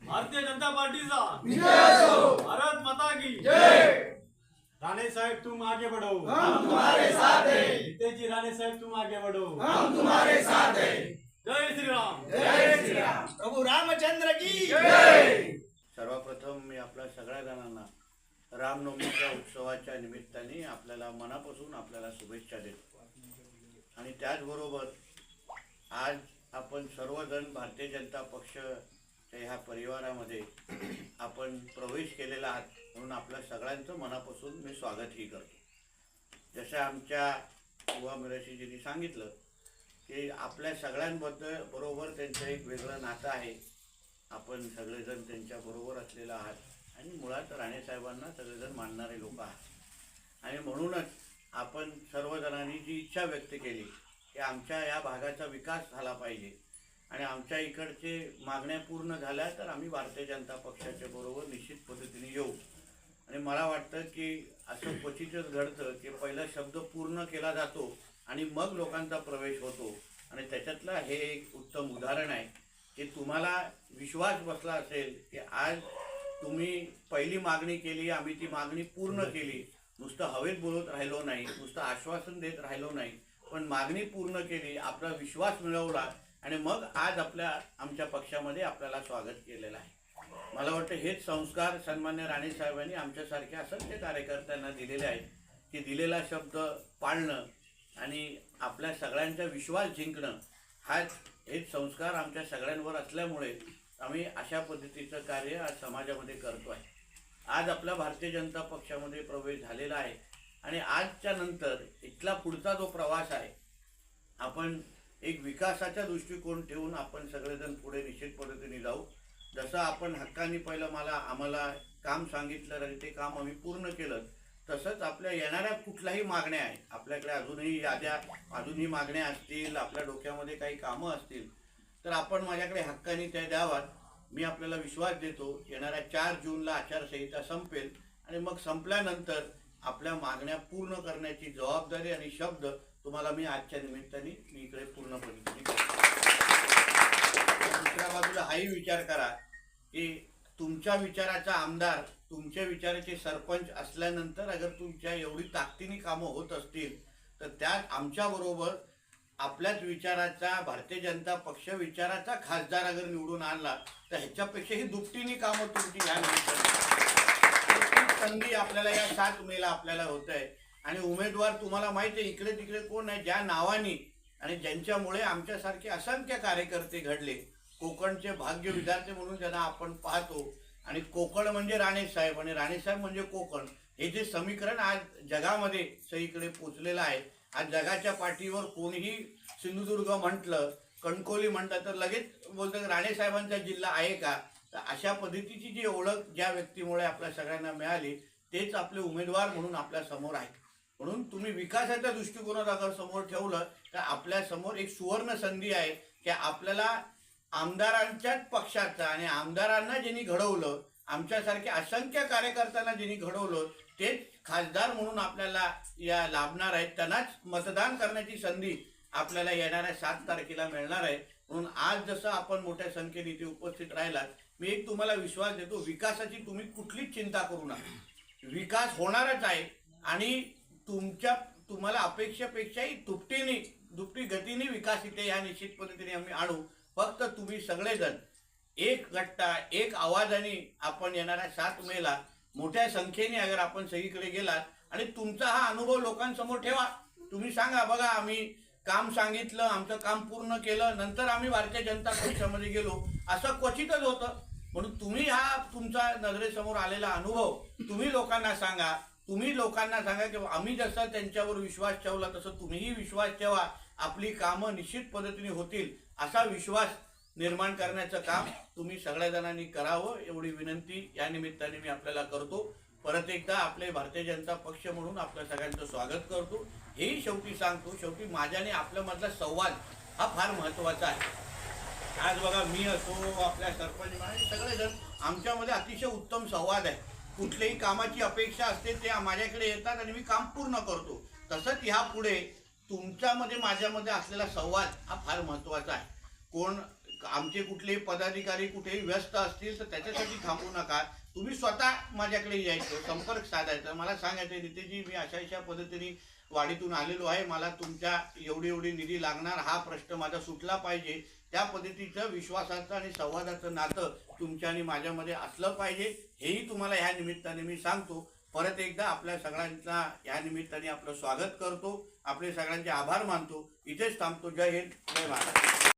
भारतीय जनता पार्टीचा विजय असो। भारत माता की जय। राणे साहेब तुम आगे बढ़ो, हम तुम्हारे साथ हैं। नितेश जी राणे साहेब तुम आगे बढ़ो, हम तुम्हारे साथ हैं। जय श्री राम। जय श्री राम। प्रभू रामचंद्र की जय। सर्वप्रथम मी आपल्या सगळ्या जणांना रामनवमीच्या उत्सवाच्या निमित्ताने आपल्याला मनापासून आपल्याला शुभेच्छा देतो। आणि त्याचबरोबर आज आपण सर्वजण भारतीय जनता पक्षच्या ह्या परिवारामध्ये आपण प्रवेश केलेला आहात, म्हणून आपल्या सगळ्यांचं मनापासून मी स्वागतही करतो। जसं आमच्या युवा मिरशीजींनी सांगितलं की आपल्या सगळ्यांबद्दल बरोबर त्यांचं एक वेगळं नातं आहे। आपण सगळेजण त्यांच्या बरोबर असलेला आहात आणि मुळात राणेसाहेबांना सगळेजण मानणारे लोक आहात। आणि म्हणूनच आपण सर्वजणांनी जी इच्छा व्यक्त केली की आमच्या या भागाचा विकास झाला पाहिजे आणि आमच्या इकडचे मागण्या पूर्ण झाल्या तर आम्ही भारतीय जनता पक्षाच्या बरोबर निश्चित पद्धतीने येऊ। आणि मला वाटतं की असं क्वचितच घडतं की पहिला शब्द पूर्ण केला जातो आणि मग लोकांचा प्रवेश होतो। आणि त्याच्यातलं हे एक उत्तम उदाहरण आहे की तुम्हाला विश्वास बसला असेल की आज तुम्ही पहिली मागणी केली, आम्ही ती मागणी पूर्ण केली। नुसतं हवेत बोलत राहिलो नाही, नुसतं आश्वासन देत राहिलो नाही, पण मागणी पूर्ण केली, आपला विश्वास मिळवला आणि मग आज आमच्या पक्षामध्ये आपल्याला स्वागत केलेलं आहे। मला वाटतं हेच संस्कार सन्मान्य राणेसाहेबांनी आमच्यासारख्या असंख्य कार्यकर्त्यांना दिलेले आहेत की दिलेला शब्द पाळणं आणि आपल्या सगळ्यांचा विश्वास जिंकणं हेच संस्कार आमच्या सगळ्यांवर असल्यामुळे आम्ही अशा पद्धतीचं कार्य आज समाजामध्ये करतो आहे। आज आपला भारतीय जनता पक्षामध्ये प्रवेश झालेला आहे आणि आजच्या नंतर इथला पुढचा जो प्रवास आहे आपण एक विकासाचा दृष्टिकोन ठेवून आपण सगळेजण पुढे निश्चित पद्धतीने जाऊ। जसं आपण हक्काने पहिलं आम्हाला काम सांगितलं आणि ते काम आम्ही पूर्ण केलं, तसंच आपल्या येणाऱ्या कुठल्याही मागण्या आहेत, आपल्याकडे अजूनही मागण्या असतील, आपल्या डोक्यामध्ये काही कामं असतील तर आपण माझ्याकडे हक्काने त्या द्यावात। मी आपल्याला विश्वास देतो येणाऱ्या 4 जूनला आचारसंहिता संपेल आणि मग संपल्यानंतर आपल्या मागण्या पूर्ण करण्याची जबाबदारी आणि शब्द तुम्हाला मी आजच्या निमित्ताने मी इकडे पूर्णपणे दुसऱ्या बाजूला हाही विचार करा की तुमच्या विचाराचा आमदार, तुमच्या विचाराचे सरपंच असल्यानंतर अगर तुमच्या एवढी ताकदीने कामं होत असतील तर त्यात आमच्याबरोबर आपल्याच विचाराचा भारतीय जनता पक्ष विचाराचा खासदार अगर निवडून आणला तर ह्याच्यापेक्षाही दुपटीने कामं तुमची ह्या संधी आपल्याला या 7 मेला आपल्याला होत आहे। आणि उमेदवार तुम्हाला माहिती आहे इकडे तिकडे कोण आहे, ज्या नावाने आणि ज्यांच्यामुळे आमच्यासारखे असंख्य कार्यकर्ते घडले। कोकणचे भाग्य विधाते म्हणून ज्यांना आपण पाहतो आणि कोकण म्हणजे राणेसाहेब आणि राणेसाहेब म्हणजे कोकण, हे जे समीकरण आज जगामध्ये सगळीकडे पोचलेलं आहे। आज जगाच्या पाठीवर कोणीही सिंधुदुर्ग म्हटलं, कणकोली म्हटलं तर लगेच बोलतं राणेसाहेबांचा जिल्हा आहे का। तर अशा पद्धतीची जी ओळख ज्या व्यक्तीमुळे आपल्या सगळ्यांना मिळाली तेच आपले उमेदवार म्हणून आपल्या समोर आहेत। म्हणून तुम्ही विकासाच्या दृष्टिकोनात अगर समोर ठेवलं तर आपल्या समोर एक सुवर्ण संधी आहे की आपल्याला आमदारांच्याच पक्षाचा आणि आमदारांना ज्यांनी घडवलं, आमच्यासारख्या असंख्य कार्यकर्त्यांना ज्यांनी घडवलं तेच खासदार म्हणून आपल्याला या लाभणार आहेत, त्यांनाच मतदान करण्याची संधी आपल्याला येणाऱ्या 7 तारखेला मिळणार आहे। म्हणून आज जसं आपण मोठ्या संख्येने इथे उपस्थित राहिलात, मी एक तुम्हाला विश्वास देतो विकासाची तुम्ही कुठलीच चिंता करू नका, विकास होणारच आहे आणि तुम्हाला अपेक्षेपेक्षाही दुपटी गतीने विकास इथे या निश्चित पद्धतीने आम्ही आणू। फक्त तुम्ही सगळेजण एक गट्टा एक आवाजाने आपण येणाऱ्या 7 मेला मोठ्या संख्येने अगर आपण सगळीकडे गेलात आणि तुमचा हा अनुभव लोकांसमोर ठेवा। तुम्ही सांगा बघा आम्ही काम सांगितलं, आमचं काम पूर्ण केलं, नंतर आम्ही भारतीय जनता पक्षामध्ये गेलो, असं क्वचितच होतं। म्हणून तुम्ही हा तुमचा नजरेसमोर आलेला अनुभव तुम्ही लोकांना सांगा की आम्ही जसं त्यांच्यावर विश्वास ठेवला तसं तुम्हीही विश्वास ठेवा, आपली कामं निश्चित पद्धतीने होतील असा विश्वास निर्माण करण्याचं काम तुम्ही सगळ्या जणांनी करावं एवढी विनंती या निमित्ताने मी आपल्याला करतो। परत एकदा आपले भारतीय जनता पक्ष म्हणून आपल्या सगळ्यांचं स्वागत करतो। हेही शेवटी सांगतो, शेवटी माझ्याने आपल्यामधला संवाद हा फार महत्त्वाचा आहे। आज बघा मी असो, आपल्या सरपंच सगळेजण आमच्यामध्ये अतिशय उत्तम संवाद आहे। कुठल्याही कामाची अपेक्षा असते ते माझ्याकडे येतात आणि मी काम पूर्ण करतो। तसंच ह्यापुढे तुमच्यामध्ये माझ्यामध्ये असलेला संवाद हा फार महत्त्वाचा आहे। कोण आमचे कुठलेही पदाधिकारी कुठेही व्यस्त असतील तर त्याच्यासाठी थांबू नका. तुम्ही स्वतः माझ्याकडे यायचं, संपर्क साधायचा, मला सांगायचं नितेशजी मी अशा पद्धतीने वाडीतून आलेलो आहे, मला तुमच्या एवढी निधी लागणार, हा प्रश्न माझा सुटला पाहिजे. त्या पद्धतीचं विश्वासाचं आणि संवादाचं नातं तुमच्या आणि माझ्यामध्ये असलं पाहिजे, हेही तुम्हाला ह्या निमित्ताने मी सांगतो. परत एकदा आपल्या सगळ्यांचा ह्या निमित्ताने आपलं स्वागत करतो, आपले सगळ्यांचे आभार मानतो. इथेच थांबतो. जय हिंद, जय महाराष्ट्र.